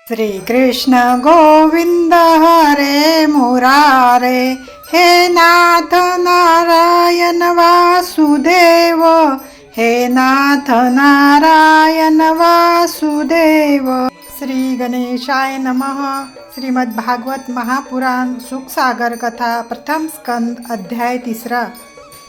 श्री कृष्ण गोविंद हरे मुरारे, हे नाथ नारायण वासुदेव, हे नाथ नारायण वासुदेव। श्री गणेशाय नमः। श्रीमद् भागवत महापुराण सुख सागर कथा प्रथम स्कंद अध्याय 3।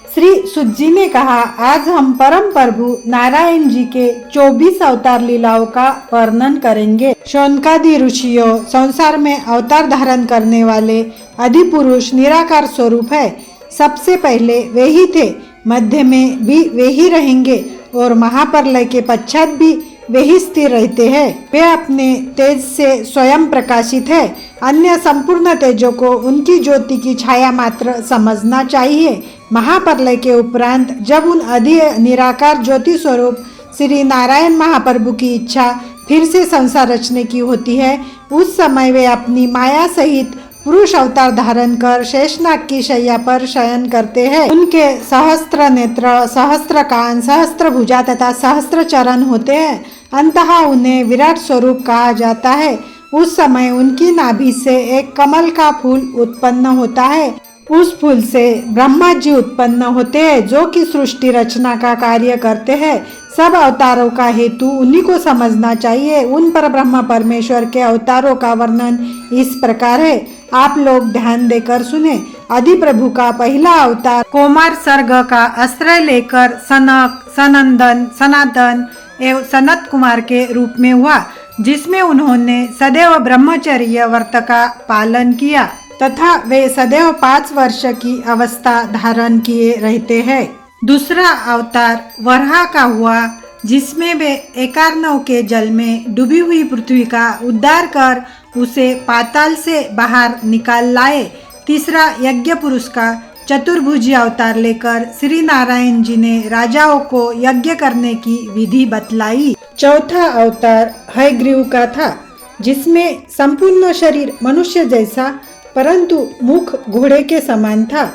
श्री सुज्जी ने कहा, आज हम परम प्रभु नारायण जी के 24 अवतार लीलाओं का वर्णन करेंगे। शौनकादि ऋषियों संसार में अवतार धारण करने वाले अधिपुरुष निराकार स्वरूप है। सबसे पहले वे ही थे, मध्य में भी वे ही रहेंगे और महाप्रलय के पश्चात भी वे ही स्थिर रहते हैं। वे अपने तेज से स्वयं प्रकाशित है। अन्य संपूर्ण तेजों को उनकी ज्योति की छाया मात्र समझना चाहिए। महाप्रलय के उपरांत जब उन अधि निराकार ज्योति स्वरूप श्री नारायण महाप्रभु की इच्छा फिर से संसार रचने की होती है, उस समय वे अपनी माया सहित पुरुष अवतार धारण कर शेषनाग की शैया पर शयन करते हैं। उनके सहस्त्र नेत्र, सहस्त्र कान, सहस्त्र भुजा तथा सहस्त्र चरण होते हैं। अंततः उन्हें विराट स्वरूप कहा जाता है। उस समय उनकी नाभि से एक कमल का फूल उत्पन्न होता है। उस फूल से ब्रह्मा जी उत्पन्न होते हैं, जो कि सृष्टि रचना का कार्य करते हैं। सब अवतारों का हेतु उन्हीं को समझना चाहिए। उन पर ब्रह्मा परमेश्वर के अवतारों का वर्णन इस प्रकार है, आप लोग ध्यान देकर सुने। आदि प्रभु का पहला अवतार कोमार सर्ग का आश्रय लेकर सनक, सनंदन, सनातन एवं सनत कुमार के रूप में हुआ, जिसमें उन्होंने सदैव ब्रह्मचर्य व्रत का पालन किया तथा वे सदैव 5 वर्ष की अवस्था धारण किए रहते हैं। दूसरा अवतार वराह का हुआ, जिसमें वे एकार्णव के जल में डूबी हुई पृथ्वी का उद्धार कर उसे पाताल से बाहर निकाल लाए। तीसरा यज्ञ पुरुष का चतुर्भुजी अवतार लेकर श्री नारायण जी ने राजाओं को यज्ञ करने की विधि बतलाई। चौथा अवतार हयग्रीव का था, जिसमें संपूर्ण शरीर मनुष्य जैसा परंतु मुख घोड़े के समान था।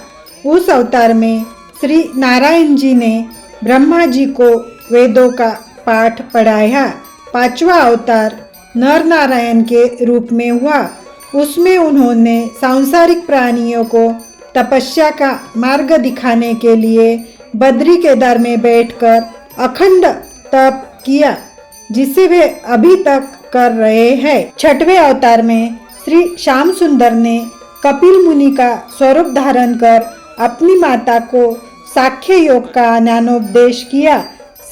उस अवतार में श्री नारायण जी ने ब्रह्मा जी को वेदों का पाठ पढ़ाया। पांचवा अवतार नर नारायण के रूप में हुआ। उसमें उन्होंने सांसारिक प्राणियों को तपस्या का मार्ग दिखाने के लिए बद्री केदार में बैठकर अखंड तप किया, जिसे वे अभी तक कर रहे हैं। छठवें अवतार में श्री श्याम सुंदर ने कपिल मुनि का स्वरूप धारण कर अपनी माता को साख्य योग का ज्ञानोपदेश किया।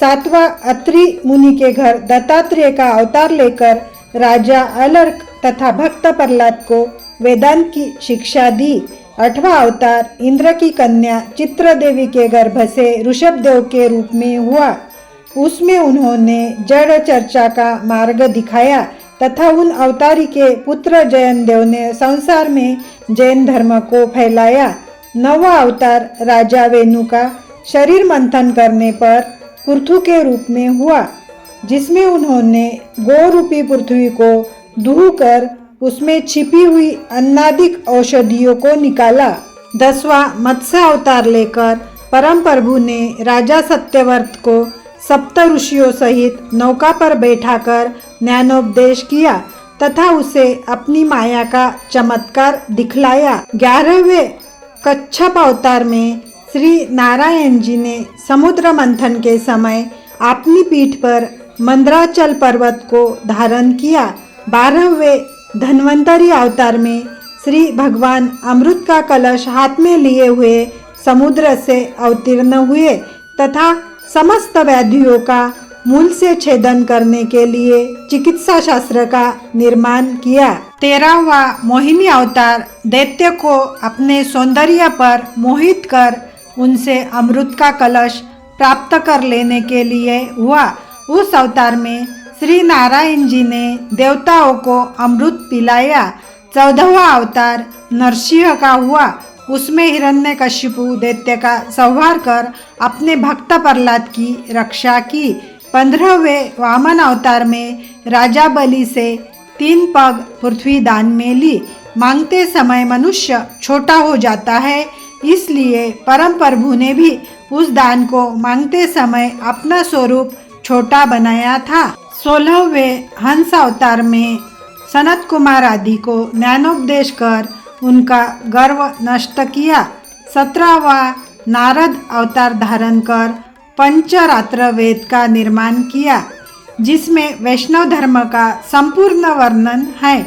सातवां अत्रि मुनि के घर दत्तात्रेय का अवतार लेकर राजा अलर्क तथा भक्त प्रहलाद को वेदांत की शिक्षा दी। 8वां अवतार इंद्र की कन्या चित्रदेवी के गर्भ से ऋषभदेव के रूप में हुआ। उसमें उन्होंने जड़ चर्चा का मार्ग दिखाया तथा उन अवतारी के पुत्र जयन देव ने संसार में जैन धर्म को फैलाया। 9वां अवतार राजा वेणु का शरीर मंथन करने पर पृथु के रूप में हुआ, जिसमें उन्होंने गो रूपी पृथ्वी को दूह कर उसमें छिपी हुई अन्नादिक औषधियों को निकाला। 10वां मत्स्य अवतार लेकर परम प्रभु ने राजा सत्यव्रत को सप्त ऋषियों सहित नौका पर बैठाकर ज्ञानोपदेश किया तथा उसे अपनी माया का चमत्कार दिखलाया। 11वें कच्छप अवतार में श्री नारायण जी ने समुद्र मंथन के समय अपनी पीठ पर मंदराचल पर्वत को धारण किया। 12वें धन्वंतरी अवतार में श्री भगवान अमृत का कलश हाथ में लिए हुए समुद्र से अवतीर्ण हुए तथा समस्त व्याधियों का मूल से छेदन करने के लिए चिकित्सा शास्त्र का निर्माण किया। 13वां मोहिनी अवतार दैत्य को अपने सौंदर्य पर मोहित कर उनसे अमृत का कलश प्राप्त कर लेने के लिए हुआ। उस अवतार में श्री नारायण जी ने देवताओं को अमृत पिलाया। 14वां अवतार नरसिंह का हुआ। उसमें हिरण्यकशिपु दैत्य का संहार कर अपने भक्त प्रहलाद की रक्षा की। 15वें वामन अवतार में राजा बलि से 3 पग पृथ्वी दान में ली। मांगते समय मनुष्य छोटा हो जाता है, इसलिए परम प्रभु ने भी उस दान को मांगते समय अपना स्वरूप छोटा बनाया था। 16वें हंस अवतार में सनत कुमार आदि को ज्ञानोपदेश कर उनका गर्व नष्ट किया। 17वां नारद अवतार धारण कर पंचरात्र वेद का निर्माण किया, जिसमें वैष्णव धर्म का संपूर्ण वर्णन है।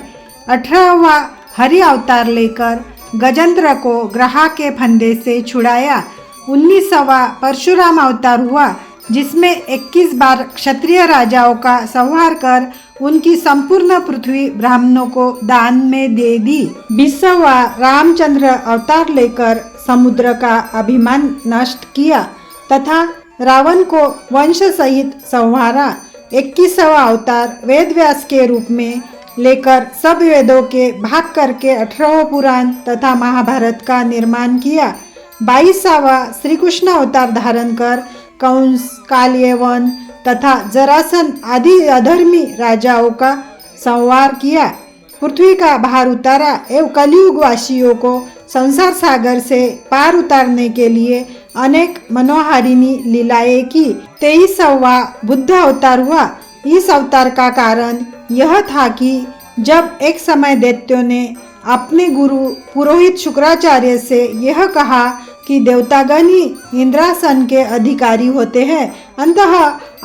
18वां हरि अवतार लेकर गजेंद्र को ग्रह के फंदे से छुड़ाया। 19वां परशुराम अवतार हुआ, जिसमें 21 बार क्षत्रिय राजाओं का संहार कर उनकी संपूर्ण पृथ्वी ब्राह्मणों को दान में दे दी। 20वां रामचंद्र अवतार लेकर समुद्र का अभिमान नष्ट किया तथा रावण को वंश सहित संहारा। 21वां अवतार वेद व्यास के रूप में लेकर सब वेदों के भाग करके 18 पुराण तथा महाभारत का निर्माण किया। 22वां श्री कृष्ण अवतार धारण कर कंस, कालयवन तथा जरासन आदि अधर्मी राजाओं का संहार किया। पृथ्वी का भार उतारा एवं कलियुग वासियों को संसार सागर से पार उतारने के लिए अनेक मनोहारिणी लीलाएं की। 23वां बुद्ध अवतार हुआ। इस अवतार का कारण यह था कि जब एक समय दैत्यों ने अपने गुरु पुरोहित शुक्राचार्य से यह कहा कि देवतागण ही इंद्रासन के अधिकारी होते हैं, अतः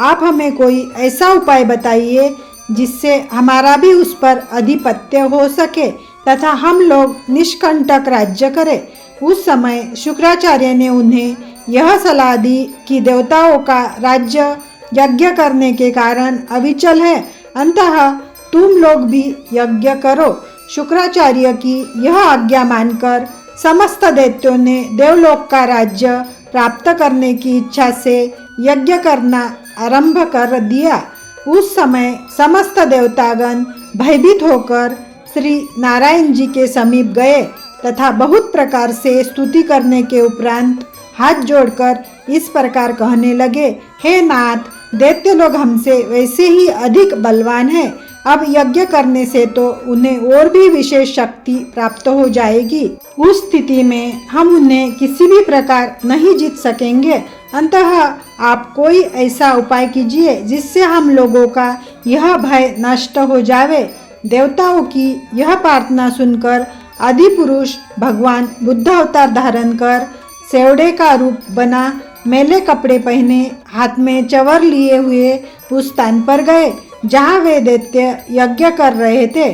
आप हमें कोई ऐसा उपाय बताइए जिससे हमारा भी उस पर अधिपत्य हो सके तथा हम लोग निष्कंटक राज्य करें। उस समय शुक्राचार्य ने उन्हें यह सलाह दी कि देवताओं का राज्य यज्ञ करने के कारण अविचल है, अतः तुम लोग भी यज्ञ करो। शुक्राचार्य की यह आज्ञा मानकर समस्त दैत्यों ने देवलोक का राज्य प्राप्त करने की इच्छा से यज्ञ करना आरंभ कर दिया। उस समय समस्त देवतागण भयभीत होकर श्री नारायण जी के समीप गए तथा बहुत प्रकार से स्तुति करने के उपरांत हाथ जोड़कर इस प्रकार कहने लगे, हे नाथ, दैत्य लोग हमसे वैसे ही अधिक बलवान हैं। अब यज्ञ करने से तो उन्हें और भी विशेष शक्ति प्राप्त हो जाएगी। उस स्थिति में हम उन्हें किसी भी प्रकार नहीं जीत सकेंगे, अतः आप कोई ऐसा उपाय कीजिए जिससे हम लोगों का यह भय नष्ट हो जावे। देवताओं की यह प्रार्थना सुनकर आदिपुरुष भगवान बुद्ध अवतार धारण कर सेवड़े का रूप बना, मैले कपड़े पहने, हाथ में चवर लिए हुए उस स्थान पर गए जहाँ वे दैत्य यज्ञ कर रहे थे।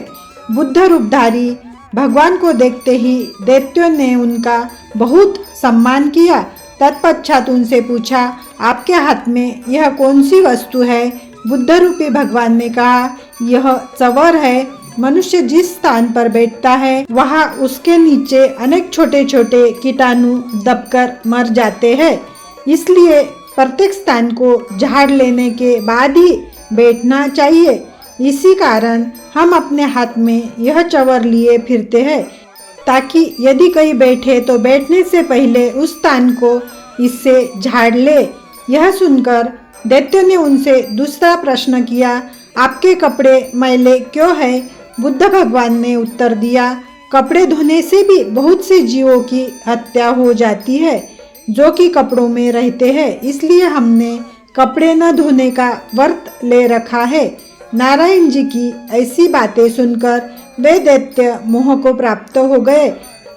बुद्ध रूपधारी भगवान को देखते ही दैत्यों ने उनका बहुत सम्मान किया। तत्पश्चात उनसे पूछा, आपके हाथ में यह कौन सी वस्तु है? बुद्ध रूपी भगवान ने कहा, यह चवर है। मनुष्य जिस स्थान पर बैठता है वहाँ उसके नीचे अनेक छोटे छोटे कीटाणु दबकर मर जाते हैं, इसलिए प्रत्येक स्थान को झाड़ लेने के बाद ही बैठना चाहिए। इसी कारण हम अपने हाथ में यह चवर लिए फिरते हैं ताकि यदि कहीं बैठे तो बैठने से पहले उस स्थान को इससे झाड़ ले। यह सुनकर दैत्य ने उनसे दूसरा प्रश्न किया, आपके कपड़े मैले क्यों है? बुद्ध भगवान ने उत्तर दिया, कपड़े धोने से भी बहुत से जीवों की हत्या हो जाती है जो कि कपड़ों में रहते हैं, इसलिए हमने कपड़े न धोने का व्रत ले रखा है। नारायण जी की ऐसी बातें सुनकर वे दैत्य मोह को प्राप्त हो गए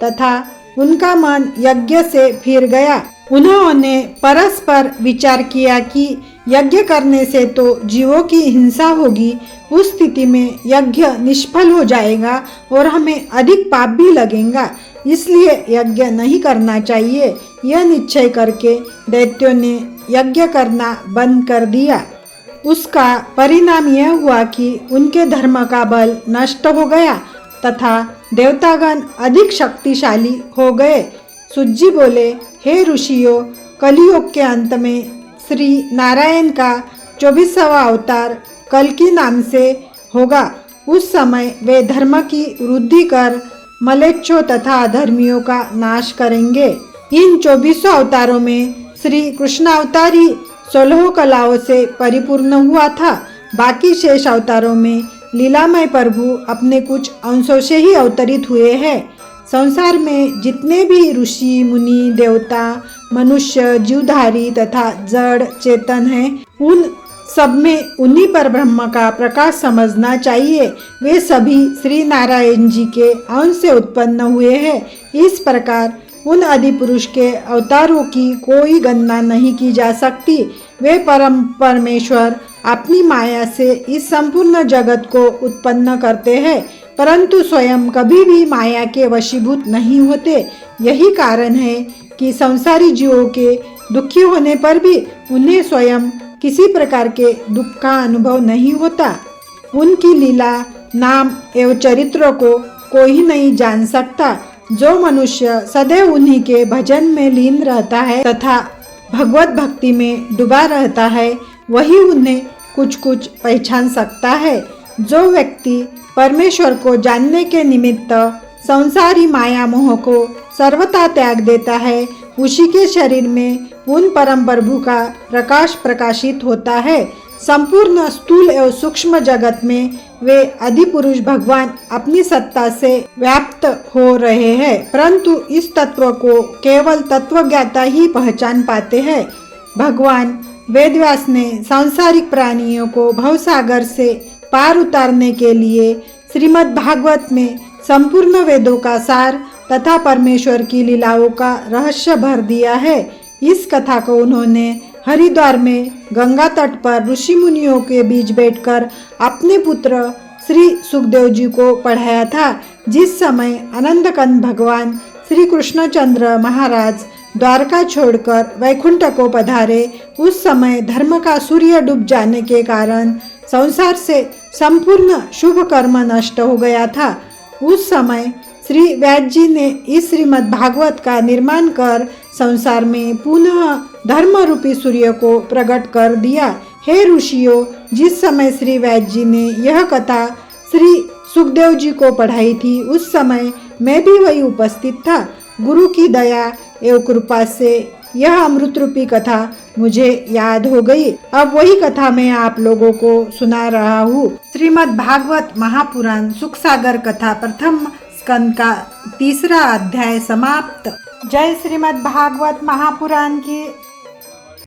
तथा उनका मन यज्ञ से फिर गया। उन्होंने परस्पर विचार किया कि यज्ञ करने से तो जीवों की हिंसा होगी, उस स्थिति में यज्ञ निष्फल हो जाएगा और हमें अधिक पाप भी लगेगा, इसलिए यज्ञ नहीं करना चाहिए। यह निश्चय करके दैत्यों ने यज्ञ करना बंद कर दिया। उसका परिणाम यह हुआ कि उनके धर्म का बल नष्ट हो गया तथा देवतागण अधिक शक्तिशाली हो गए। सुज्जी बोले, हे ऋषियों, कलियुग के अंत में श्री नारायण का 24वां अवतार कल्कि नाम से होगा। उस समय वे धर्म की वृद्धि कर मलेच्छों तथा अधर्मियों का नाश करेंगे। इन 24 अवतारों में श्री कृष्ण अवतार ही 16 कलाओं से परिपूर्ण हुआ था। बाकी शेष अवतारों में लीलामय प्रभु अपने कुछ अंशों से ही अवतरित हुए हैं। संसार में जितने भी ऋषि, मुनि, देवता, मनुष्य, जीवधारी तथा जड़ चेतन हैं, उन सब में उन्हीं पर ब्रह्म का प्रकाश समझना चाहिए। वे सभी श्री नारायण जी के अंश से उत्पन्न हुए हैं। इस प्रकार उन आदि पुरुष के अवतारों की कोई गणना नहीं की जा सकती। वे परम परमेश्वर अपनी माया से इस संपूर्ण जगत को उत्पन्न करते हैं, परंतु स्वयं कभी भी माया के वशीभूत नहीं होते। यही कारण है कि संसारी जीवों के दुखी होने पर भी उन्हें स्वयं किसी प्रकार के दुख का अनुभव नहीं होता। उनकी लीला, नाम एवं चरित्र को कोई नहीं जान सकता। जो मनुष्य सदैव उन्हीं के भजन में लीन रहता है तथा भगवत भक्ति में डूबा रहता है, वही उन्हें कुछ कुछ पहचान सकता है। जो व्यक्ति परमेश्वर को जानने के निमित्त संसारी माया मोह को सर्वथा त्याग देता है, उसी के शरीर में उन परम प्रभु का प्रकाश प्रकाशित होता है। संपूर्ण स्थूल एवं सूक्ष्म जगत में वे आदि पुरुष भगवान अपनी सत्ता से व्याप्त हो रहे हैं, परंतु इस तत्व को केवल तत्वज्ञाता ही पहचान पाते हैं। भगवान वेदव्यास ने सांसारिक प्राणियों को भवसागर से पार उतारने के लिए श्रीमद् भागवत में संपूर्ण वेदों का सार तथा परमेश्वर की लीलाओं का रहस्य भर दिया है। इस कथा को उन्होंने हरिद्वार में गंगा तट पर ऋषि मुनियों के बीच बैठकर अपने पुत्र श्री सुखदेव जी को पढ़ाया था। जिस समय आनंदकंद भगवान श्री कृष्णचंद्र महाराज द्वारका छोड़कर वैकुंठ को पधारे, उस समय धर्म का सूर्य डूब जाने के कारण संसार से संपूर्ण शुभ कर्म नष्ट हो गया था। उस समय श्री व्यास जी ने इस श्रीमद् भागवत का निर्माण कर संसार में पुनः धर्म रूपी सूर्य को प्रकट कर दिया। हे ऋषियों, जिस समय श्री व्यास जी ने यह कथा श्री सुखदेव जी को पढ़ाई थी, उस समय मैं भी वही उपस्थित था। गुरु की दया एवं कृपा से यह अमृत रूपी कथा मुझे याद हो गई। अब वही कथा मैं आप लोगों को सुना रहा हूँ। श्रीमद् भागवत महापुराण सुख सागर कथा प्रथम स्कंद का 3रा अध्याय समाप्त। जय श्रीमद् भागवत महापुराण की।